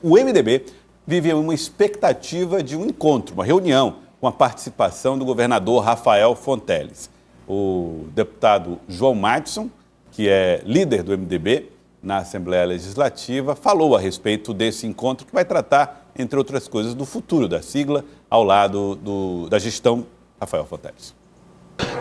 O MDB vive uma expectativa de um encontro, uma reunião com a participação do governador Rafael Fonteles. O deputado João Madison, que é líder do MDB na Assembleia Legislativa, falou a respeito desse encontro que vai tratar, entre outras coisas, do futuro da sigla ao lado da gestão Rafael Fonteles.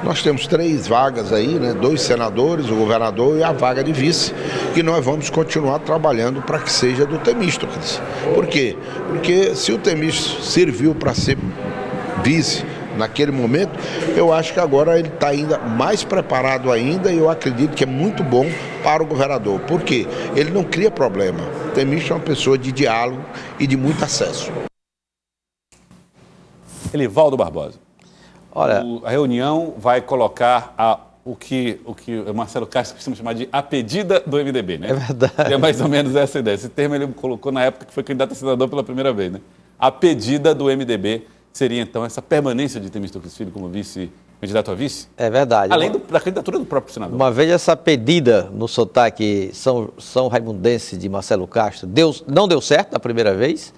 Nós temos 3 vagas aí, né? 2 senadores, o governador e a vaga de vice, que nós vamos continuar trabalhando para que seja do Temístocles. Por quê? Porque se o Temístocles serviu para ser vice naquele momento, eu acho que agora ele está ainda mais preparado ainda e eu acredito que é muito bom para o governador. Por quê? Ele não cria problema. O Temístocles é uma pessoa de diálogo e de muito acesso. Elivaldo Barbosa. Olha, A reunião vai colocar o que o Marcelo Castro costuma chamar de a pedida do MDB, né? é verdade. É mais ou menos essa ideia. Esse termo ele colocou na época que foi candidato a senador pela primeira vez, né? A pedida do MDB seria, então, essa permanência de Temístocles Filho como candidato a vice? É verdade. Além da candidatura do próprio senador. Uma vez essa pedida no sotaque São Raimundense de Marcelo Castro não deu certo na primeira vez.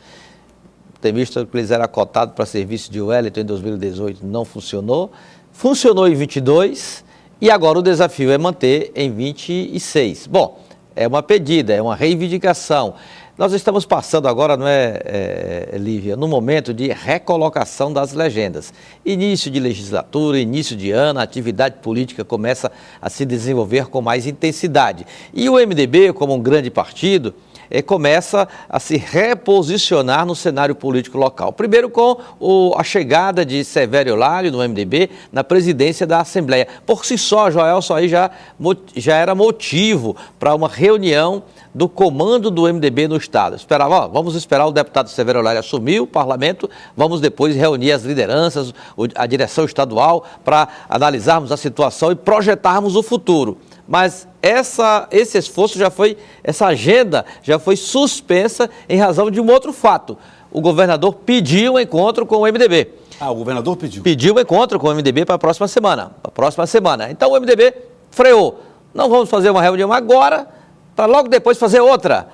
O Temístocles era cotado para serviço de Wellington em 2018, não funcionou. Funcionou em 22 e agora o desafio é manter em 26. Bom, é uma pedida, é uma reivindicação. Nós estamos passando agora, não é, Lívia, no momento de recolocação das legendas. Início de legislatura, início de ano, a atividade política começa a se desenvolver com mais intensidade. E o MDB, como um grande partido, começa a se reposicionar no cenário político local. Primeiro com a chegada de Severo Olário, no MDB, na presidência da Assembleia. Por si só, Joelson, aí já era motivo para uma reunião do comando do MDB no Estado. Vamos esperar o deputado Severo Olário assumir o parlamento, vamos depois reunir as lideranças, a direção estadual, para analisarmos a situação e projetarmos o futuro. Mas esse esforço essa agenda já foi suspensa em razão de um outro fato. O governador pediu um encontro com o MDB. O governador pediu? Pediu um encontro com o MDB para a próxima semana. Então o MDB freou. Não vamos fazer uma reunião agora, para logo depois fazer outra.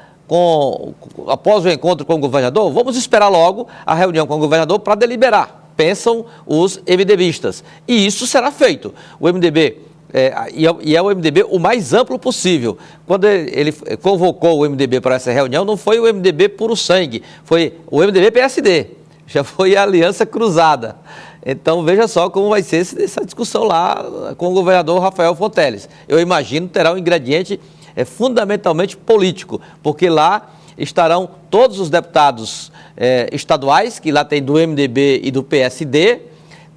Após o encontro com o governador, vamos esperar logo a reunião com o governador para deliberar. Pensam os MDBistas. E isso será feito. O MDB... é o MDB o mais amplo possível. Quando ele convocou o MDB para essa reunião, não foi o MDB puro sangue, foi o MDB-PSD, já foi a aliança cruzada. Então, veja só como vai ser essa discussão lá com o governador Rafael Fonteles. Eu imagino que terá um ingrediente fundamentalmente político, porque lá estarão todos os deputados estaduais, que lá tem do MDB e do PSD.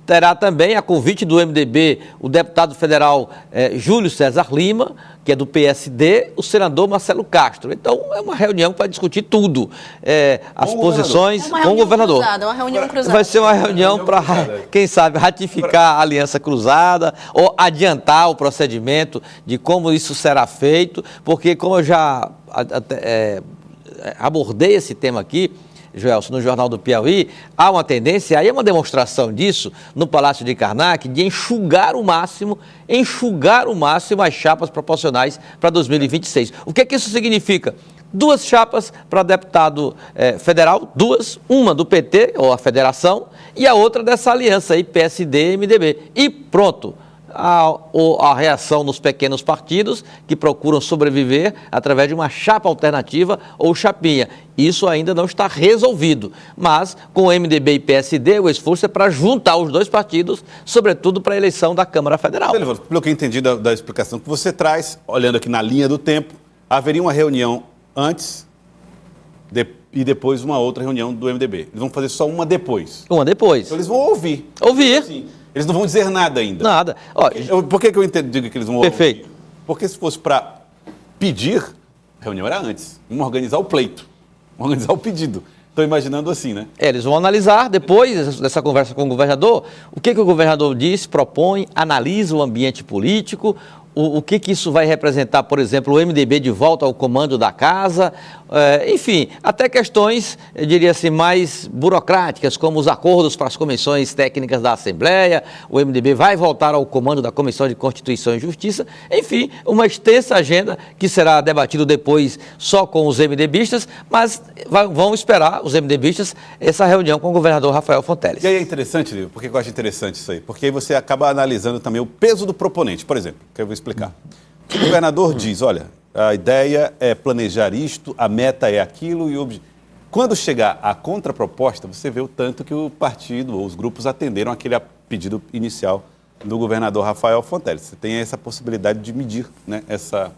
Terá também, a convite do MDB, o deputado federal Júlio César Lima, que é do PSD, o senador Marcelo Castro. Então, é uma reunião para discutir tudo, as posições com o governador. É uma reunião cruzada. Vai ser uma reunião para, quem sabe, ratificar a aliança cruzada ou adiantar o procedimento de como isso será feito, porque, como eu já abordei esse tema aqui, Joelson, no Jornal do Piauí, há uma tendência, aí é uma demonstração disso, no Palácio de Karnak, de enxugar o máximo as chapas proporcionais para 2026. O que isso significa? 2 chapas para deputado federal, uma do PT, ou a federação, e a outra dessa aliança aí, PSD e MDB. E pronto. A reação nos pequenos partidos que procuram sobreviver através de uma chapa alternativa ou chapinha. Isso ainda não está resolvido, mas com o MDB e PSD o esforço é para juntar os 2 partidos, sobretudo para a eleição da Câmara Federal. Pelo que eu entendi da explicação que você traz, olhando aqui na linha do tempo, haveria uma reunião antes e depois uma outra reunião do MDB. Eles vão fazer só uma depois. Uma depois. Então eles vão ouvir. Ouvir. Eles não vão dizer nada ainda. Nada. Por que eu digo que eles vão Perfeito. ouvir? Porque se fosse para pedir, a reunião era antes. Vamos organizar o pleito. Vamos organizar o pedido. Estou imaginando assim, né? Eles vão analisar, depois dessa conversa com o governador, o que o governador diz, propõe, analisa o ambiente político, o que isso vai representar, por exemplo, o MDB de volta ao comando da casa, enfim, até questões, eu diria assim, mais burocráticas, como os acordos para as comissões técnicas da Assembleia, o MDB vai voltar ao comando da Comissão de Constituição e Justiça, enfim, uma extensa agenda que será debatida depois só com os MDBistas, mas vão esperar os MDBistas essa reunião com o governador Rafael Fonteles. E aí é interessante, Lívia, por que eu acho interessante isso aí? Porque aí você acaba analisando também o peso do proponente, por exemplo, que eu vou explicar. O governador diz, olha, a ideia é planejar isto, a meta é aquilo e quando chegar a contraproposta, você vê o tanto que o partido ou os grupos atenderam aquele pedido inicial do governador Rafael Fonteles. Você tem essa possibilidade de medir, né, essa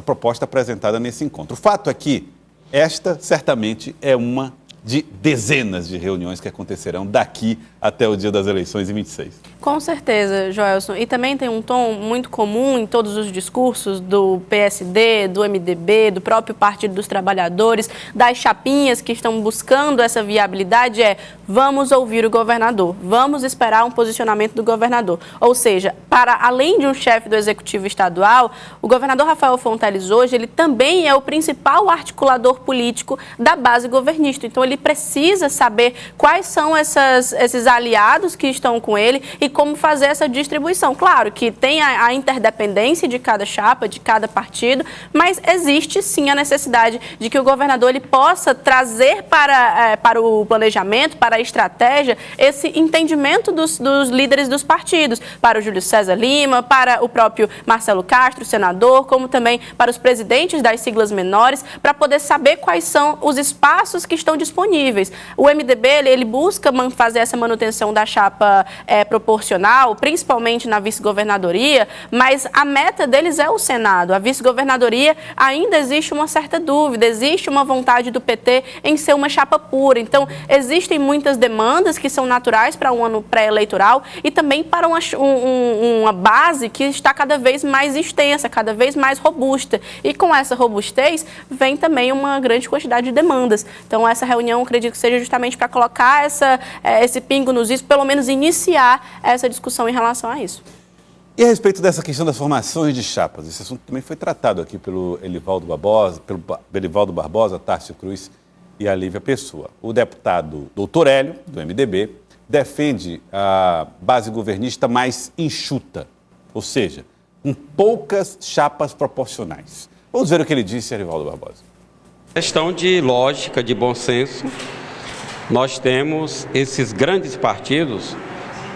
proposta apresentada nesse encontro. O fato é que esta certamente é uma de dezenas de reuniões que acontecerão daqui até o dia das eleições em 26. Com certeza, Joelson. E também tem um tom muito comum em todos os discursos do PSD, do MDB, do próprio Partido dos Trabalhadores, das chapinhas que estão buscando essa viabilidade, vamos ouvir o governador, vamos esperar um posicionamento do governador. Ou seja, para além de um chefe do Executivo Estadual, o governador Rafael Fonteles hoje, ele também é o principal articulador político da base governista. Então, ele precisa saber quais são esses aliados que estão com ele e como fazer essa distribuição. Claro que tem a interdependência de cada chapa, de cada partido, mas existe sim a necessidade de que o governador ele possa trazer para o planejamento, para a estratégia, esse entendimento dos líderes dos partidos, para o Júlio César Lima, para o próprio Marcelo Castro, senador, como também para os presidentes das siglas menores, para poder saber quais são os espaços que estão disponíveis. O MDB, ele busca fazer essa manutenção da chapa proporcional, principalmente na vice-governadoria, mas a meta deles é o Senado. A vice-governadoria ainda existe uma certa dúvida, existe uma vontade do PT em ser uma chapa pura. Então, existem muitas demandas que são naturais para um ano pré-eleitoral e também para uma base que está cada vez mais extensa, cada vez mais robusta. E com essa robustez, vem também uma grande quantidade de demandas. Então, essa reunião, acredito que seja justamente para colocar esse pingo nos is, pelo menos iniciar essa discussão em relação a isso. E a respeito dessa questão das formações de chapas, esse assunto também foi tratado aqui pelo Elivaldo Barbosa, Tárcio Cruz e a Lívia Pessoa. O deputado Dr. Hélio, do MDB, defende a base governista mais enxuta, ou seja, com poucas chapas proporcionais. Vamos ver o que ele disse, Elivaldo Barbosa. Questão de lógica, de bom senso, nós temos esses grandes partidos,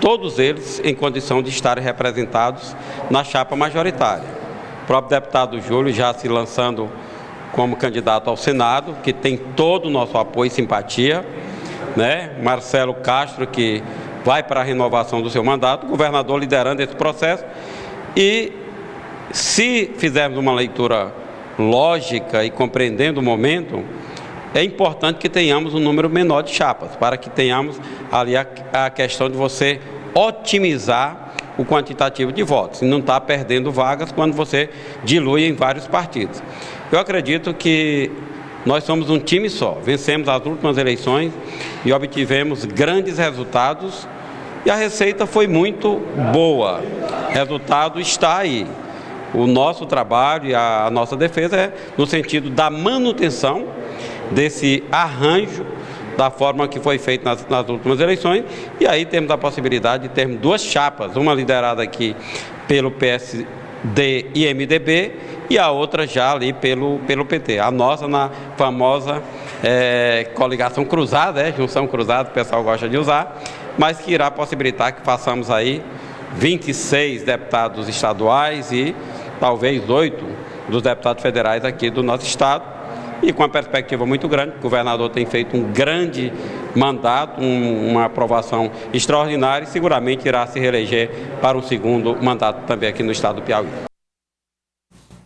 todos eles em condição de estarem representados na chapa majoritária. O próprio deputado Júlio já se lançando como candidato ao Senado, que tem todo o nosso apoio e simpatia, né? Marcelo Castro, que vai para a renovação do seu mandato, o governador liderando esse processo. E se fizermos uma leitura lógica e compreendendo o momento, é importante que tenhamos um número menor de chapas, para que tenhamos ali a questão de você otimizar o quantitativo de votos e não estar perdendo vagas quando você dilui em vários partidos. Eu acredito que nós somos um time só, vencemos as últimas eleições e obtivemos grandes resultados e a receita foi muito boa, o resultado está aí. O nosso trabalho e a nossa defesa é no sentido da manutenção desse arranjo da forma que foi feito nas últimas eleições, e aí temos a possibilidade de termos duas chapas, uma liderada aqui pelo PSD e MDB e a outra já ali pelo PT. A nossa na famosa coligação cruzada, junção cruzada, o pessoal gosta de usar, mas que irá possibilitar que façamos aí 26 deputados estaduais e talvez 8 dos deputados federais aqui do nosso estado, e com uma perspectiva muito grande. O governador tem feito um grande mandato, uma aprovação extraordinária e seguramente irá se reeleger para um segundo mandato também aqui no estado do Piauí.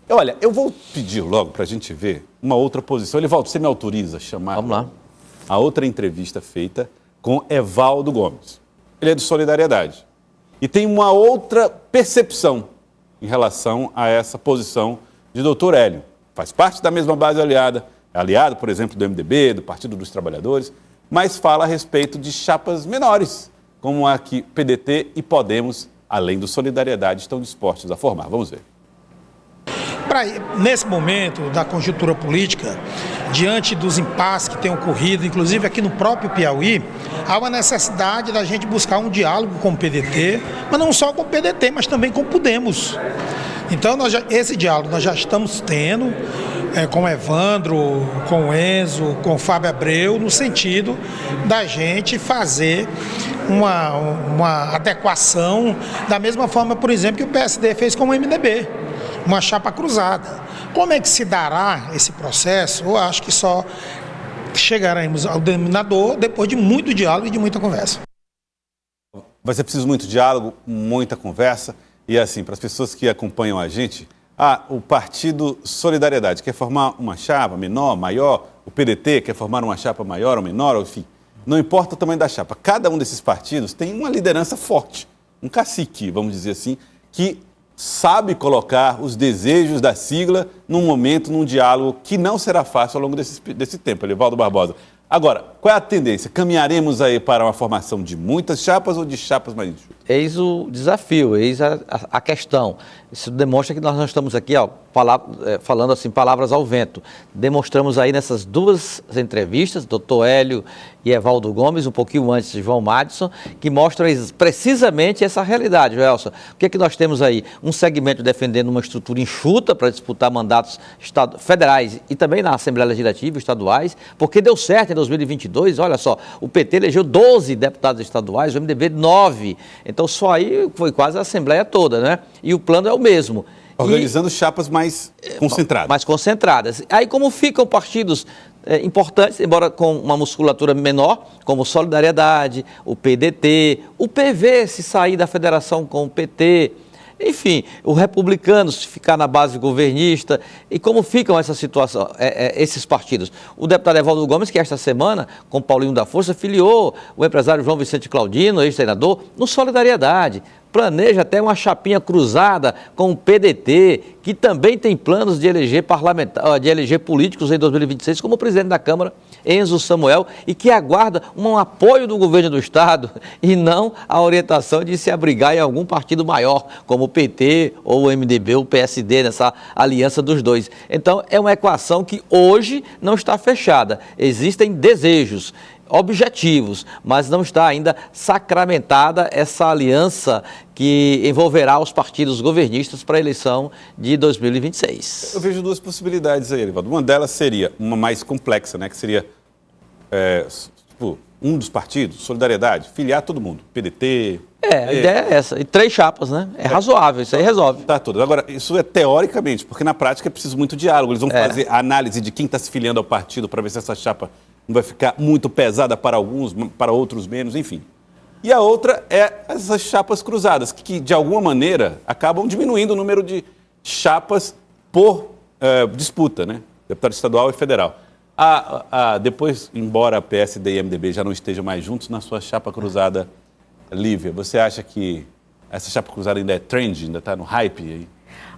Olha, eu vou pedir logo para a gente ver uma outra posição. Elivaldo, você me autoriza a chamar? Vamos lá. A outra entrevista feita com Evaldo Gomes. Ele é do Solidariedade. E tem uma outra percepção em relação a essa posição de Dr. Hélio. Faz parte da mesma base aliada, aliado, por exemplo, do MDB, do Partido dos Trabalhadores, mas fala a respeito de chapas menores, como a que PDT e Podemos além do Solidariedade, estão dispostos a formar. Vamos ver. Nesse momento da conjuntura política, diante dos impasses que têm ocorrido, inclusive aqui no próprio Piauí, há uma necessidade da gente buscar um diálogo com o PDT, mas não só com o PDT, mas também com o Podemos. Então, esse diálogo nós já estamos tendo com o Evandro, com o Enzo, com o Fábio Abreu, no sentido da gente fazer uma adequação, da mesma forma, por exemplo, que o PSD fez com o MDB. Uma chapa cruzada. Como é que se dará esse processo? Eu acho que só chegaremos ao denominador depois de muito diálogo e de muita conversa. Vai ser preciso muito diálogo, muita conversa. E assim, para as pessoas que acompanham a gente, o Partido Solidariedade quer formar uma chapa menor, maior, o PDT quer formar uma chapa maior ou menor, enfim, não importa o tamanho da chapa. Cada um desses partidos tem uma liderança forte, um cacique, vamos dizer assim, que sabe colocar os desejos da sigla num momento, num diálogo que não será fácil ao longo desse tempo, Elivaldo Barbosa. Agora, qual é a tendência? Caminharemos aí para uma formação de muitas chapas ou de chapas mais enxutas? Eis o desafio, eis a questão. Isso demonstra que nós não estamos aqui falando assim, palavras ao vento. Demonstramos aí nessas duas entrevistas, doutor Hélio e Evaldo Gomes, um pouquinho antes de João Madison, que mostram precisamente essa realidade, Joelson. O que é que nós temos aí? Um segmento defendendo uma estrutura enxuta para disputar mandatos federais e também na Assembleia Legislativa, estaduais, porque deu certo em 2022, olha só, o PT elegeu 12 deputados estaduais, o MDB 9. Então só aí foi quase a Assembleia toda, né? E o plano é o mesmo. Organizando chapas mais concentradas. Mais concentradas. Aí como ficam partidos importantes, embora com uma musculatura menor, como Solidariedade, o PDT, o PV se sair da federação com o PT, enfim, o republicano se ficar na base governista, e como ficam essa situação, esses partidos? O deputado Evaldo Gomes, que esta semana, com Paulinho da Força, filiou o empresário João Vicente Claudino, ex-senador, no Solidariedade. Planeja até uma chapinha cruzada com o PDT, que também tem planos de eleger políticos em 2026, como o presidente da Câmara, Enzo Samuel, e que aguarda um apoio do governo do Estado e não a orientação de se abrigar em algum partido maior, como o PT ou o MDB ou o PSD, nessa aliança dos dois. Então, é uma equação que hoje não está fechada. Existem desejos, objetivos, mas não está ainda sacramentada essa aliança que envolverá os partidos governistas para a eleição de 2026. Eu vejo duas possibilidades aí, Elivaldo. Uma delas seria uma mais complexa, né? Que seria um dos partidos, Solidariedade, filiar todo mundo, PDT... A ideia é essa. E 3 chapas, né? É razoável, isso aí resolve. Tá tudo. Agora, isso é teoricamente, porque na prática é preciso muito diálogo. Eles vão fazer a análise de quem está se filiando ao partido para ver se essa chapa não vai ficar muito pesada para alguns, para outros menos, enfim. E a outra é essas chapas cruzadas, que de alguma maneira acabam diminuindo o número de chapas por disputa, né? Deputado estadual e federal. Depois, embora PSD e MDB já não estejam mais juntos, na sua chapa cruzada, Lívia, você acha que essa chapa cruzada ainda é trend, ainda está no hype aí?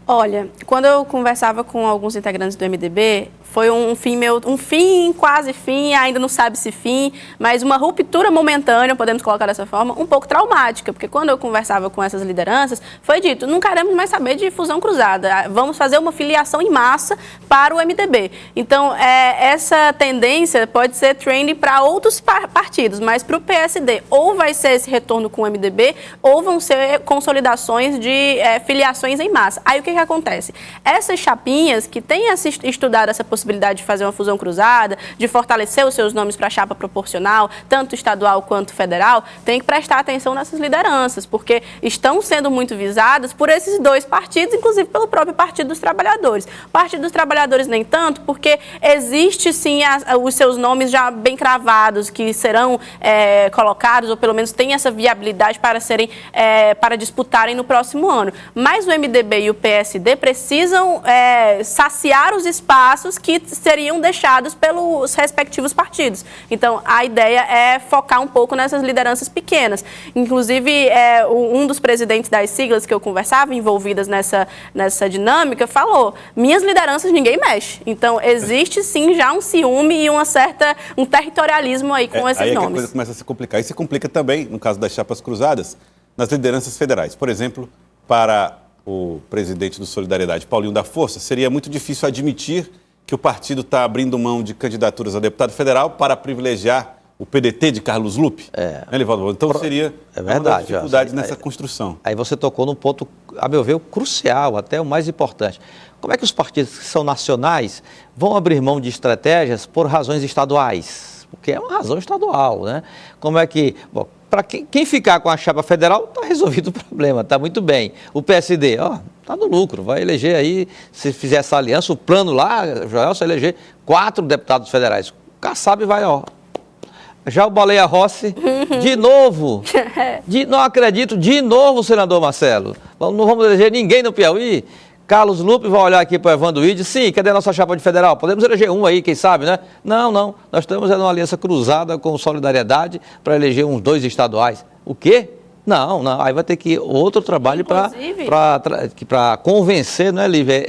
Olha, quando eu conversava com alguns integrantes do MDB, foi um fim, quase fim, ainda não sabe se fim, mas uma ruptura momentânea, podemos colocar dessa forma, um pouco traumática, porque quando eu conversava com essas lideranças, foi dito, não queremos mais saber de fusão cruzada, vamos fazer uma filiação em massa para o MDB. Então, essa tendência pode ser trend para outros partidos, mas para o PSD, ou vai ser esse retorno com o MDB, ou vão ser consolidações de filiações em massa. Aí o que acontece? Essas chapinhas que têm estudado essa possibilidade de fazer uma fusão cruzada, de fortalecer os seus nomes para a chapa proporcional, tanto estadual quanto federal, tem que prestar atenção nessas lideranças, porque estão sendo muito visadas por esses 2 partidos, inclusive pelo próprio Partido dos Trabalhadores. O Partido dos Trabalhadores nem tanto, porque existe sim os seus nomes já bem cravados, que serão colocados, ou pelo menos têm essa viabilidade para serem, para disputarem no próximo ano. Mas o MDB e o PSD precisam saciar os espaços que seriam deixados pelos respectivos partidos. Então, a ideia é focar um pouco nessas lideranças pequenas. Inclusive, um dos presidentes das siglas que eu conversava, envolvidas nessa dinâmica, falou, minhas lideranças ninguém mexe. Então, existe sim já um ciúme e um territorialismo aí com esses aí nomes. Aí a coisa começa a se complicar. E se complica também, no caso das chapas cruzadas, nas lideranças federais. Por exemplo, para o presidente do Solidariedade, Paulinho da Força, seria muito difícil admitir que o partido está abrindo mão de candidaturas a deputado federal para privilegiar o PDT de Carlos Lupe. Né, Livaldo? Então seria uma das dificuldades nessa construção. Aí você tocou num ponto, a meu ver, crucial, até o mais importante. Como é que os partidos que são nacionais vão abrir mão de estratégias por razões estaduais? Porque é uma razão estadual, né? Como é que... Bom, para quem ficar com a chapa federal, está resolvido o problema, está muito bem. O PSD, está no lucro, vai eleger aí, se fizer essa aliança, o plano lá, Joel, se eleger 4 deputados federais. O Kassab vai, Já o Baleia Rossi, de novo, não acredito, de novo, senador Marcelo. Não vamos eleger ninguém no Piauí. Carlos Lupe vai olhar aqui para o Evandro Ide. Sim, cadê a nossa chapa de federal? Podemos eleger um aí, quem sabe, né? Não. Nós estamos numa aliança cruzada com Solidariedade para eleger uns 2 estaduais. O quê? Não. Aí vai ter que ir outro trabalho para convencer, não é, Lívia,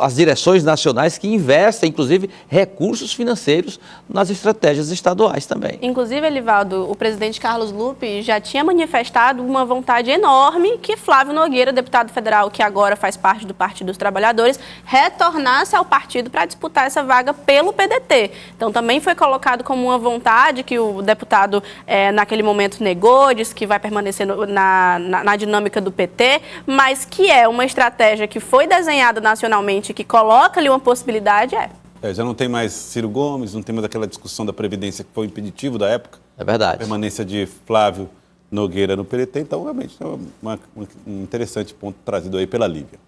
as direções nacionais que investem, inclusive, recursos financeiros nas estratégias estaduais também. Inclusive, Elivaldo, o presidente Carlos Lupe já tinha manifestado uma vontade enorme que Flávio Nogueira, deputado federal, que agora faz parte do Partido dos Trabalhadores, retornasse ao partido para disputar essa vaga pelo PDT. Então, também foi colocado como uma vontade que o deputado, naquele momento, negou, disse que vai permanecer na dinâmica do PT, mas que é uma estratégia que foi desenhada nacionalmente, que coloca ali uma possibilidade, já não tem mais Ciro Gomes, não tem mais aquela discussão da Previdência que foi o impeditivo da época. É verdade. A permanência de Flávio Nogueira no PDT, então realmente é um interessante ponto trazido aí pela Lívia.